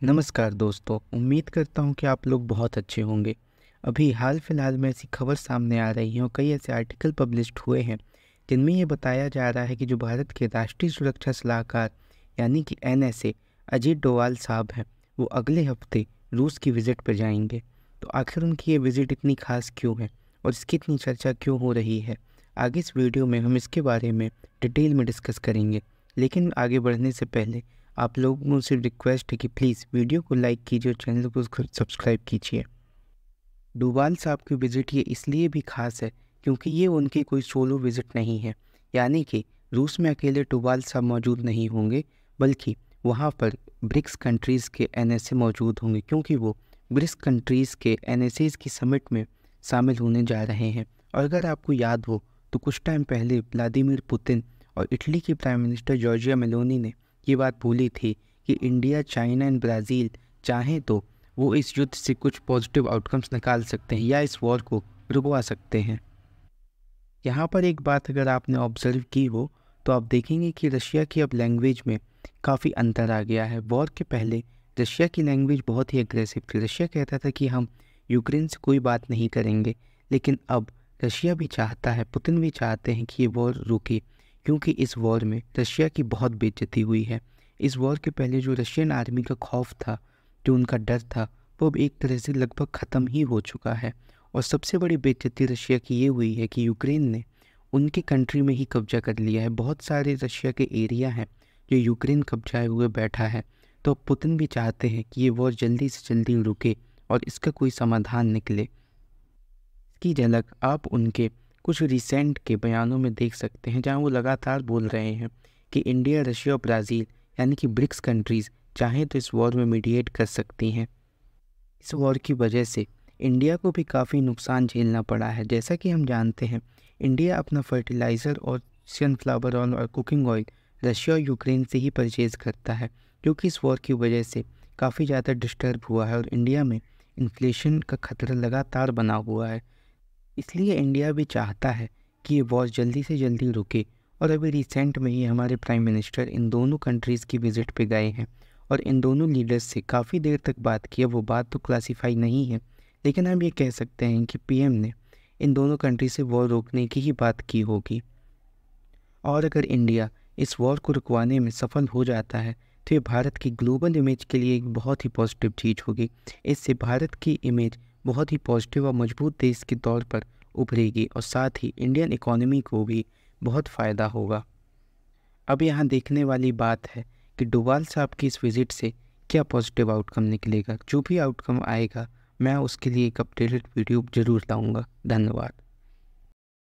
नमस्कार दोस्तों, उम्मीद करता हूँ कि आप लोग बहुत अच्छे होंगे। अभी हाल फिलहाल में ऐसी खबर सामने आ रही है और कई ऐसे आर्टिकल पब्लिश्ड हुए हैं जिनमें ये बताया जा रहा है कि जो भारत के राष्ट्रीय सुरक्षा सलाहकार यानी कि एनएसए अजीत डोवाल साहब हैं, वो अगले हफ्ते रूस की विज़िट पर जाएंगे। तो आखिर उनकी ये विज़िट इतनी खास क्यों है और इसकी इतनी चर्चा क्यों हो रही है, आगे इस वीडियो में हम इसके बारे में डिटेल में डिस्कस करेंगे। लेकिन आगे बढ़ने से पहले आप लोगों से रिक्वेस्ट है कि प्लीज़ वीडियो को लाइक कीजिए और चैनल को सब्सक्राइब कीजिए। डोभाल साहब की विज़िट ये इसलिए भी ख़ास है क्योंकि ये उनकी कोई सोलो विज़िट नहीं है, यानी कि रूस में अकेले डोभाल साहब मौजूद नहीं होंगे, बल्कि वहाँ पर ब्रिक्स कंट्रीज़ के एनएसए मौजूद होंगे, क्योंकि वो ब्रिक्स कंट्रीज़ के एनएसएज़ की समिट में शामिल होने जा रहे हैं। और अगर आपको याद हो तो कुछ टाइम पहले व्लादिमीर पुतिन और इटली की प्राइम मिनिस्टर जॉर्जिया मेलोनी ने ये बात बोली थी कि इंडिया, चाइना एंड ब्राज़ील चाहें तो वो इस युद्ध से कुछ पॉजिटिव आउटकम्स निकाल सकते हैं या इस वॉर को रुकवा सकते हैं। यहाँ पर एक बात अगर आपने ऑब्जर्व की हो तो आप देखेंगे कि रशिया की अब लैंग्वेज में काफ़ी अंतर आ गया है। वॉर के पहले रशिया की लैंग्वेज बहुत ही एग्रेसिव थी। रशिया कहता था कि हम यूक्रेन से कोई बात नहीं करेंगे, लेकिन अब रशिया भी चाहता है, पुतिन भी चाहते हैं कि ये वॉर रुके, क्योंकि इस वॉर में रशिया की बहुत बेइज्जती हुई है। इस वॉर के पहले जो रशियन आर्मी का खौफ था, जो उनका डर था, वो अब एक तरह से लगभग ख़त्म ही हो चुका है। और सबसे बड़ी बेइज्जती रशिया की ये हुई है कि यूक्रेन ने उनकी कंट्री में ही कब्जा कर लिया है। बहुत सारे रशिया के एरिया हैं जो यूक्रेन कब्जाए हुए बैठा है। तो पुतिन भी चाहते हैं कि ये वॉर जल्दी से जल्दी रुके और इसका कोई समाधान निकले। इसकी झलक आप उनके कुछ रिसेंट के बयानों में देख सकते हैं, जहां वो लगातार बोल रहे हैं कि इंडिया, रशिया और ब्राज़ील यानी कि ब्रिक्स कंट्रीज़ चाहें तो इस वॉर में मीडिएट कर सकती हैं। इस वॉर की वजह से इंडिया को भी काफ़ी नुकसान झेलना पड़ा है। जैसा कि हम जानते हैं, इंडिया अपना फर्टिलाइज़र और सनफ्लावर ऑयल और कुकिंग ऑयल रशिया और यूक्रेन से ही परचेज़ करता है, क्योंकि इस वॉर की वजह से काफ़ी ज़्यादा डिस्टर्ब हुआ है और इंडिया में इन्फ्लेशन का खतरा लगातार बना हुआ है। इसलिए इंडिया भी चाहता है कि ये वॉर जल्दी से जल्दी रुके। और अभी रिसेंट में ही हमारे प्राइम मिनिस्टर इन दोनों कंट्रीज़ की विज़िट पे गए हैं और इन दोनों लीडर्स से काफ़ी देर तक बात की है। वो बात तो क्लासिफाई नहीं है, लेकिन हम ये कह सकते हैं कि पीएम ने इन दोनों कंट्री से वॉर रोकने की ही बात की होगी। और अगर इंडिया इस वॉर को रुकवाने में सफल हो जाता है तो ये भारत की ग्लोबल इमेज के लिए एक बहुत ही पॉजिटिव चीज़ होगी। इससे भारत की इमेज बहुत ही पॉजिटिव और मजबूत देश के तौर पर उभरेगी और साथ ही इंडियन इकोनॉमी को भी बहुत फ़ायदा होगा। अब यहाँ देखने वाली बात है कि डोभाल साहब की इस विज़िट से क्या पॉजिटिव आउटकम निकलेगा। जो भी आउटकम आएगा, मैं उसके लिए एक अपडेटेड वीडियो ज़रूर लाऊंगा। धन्यवाद।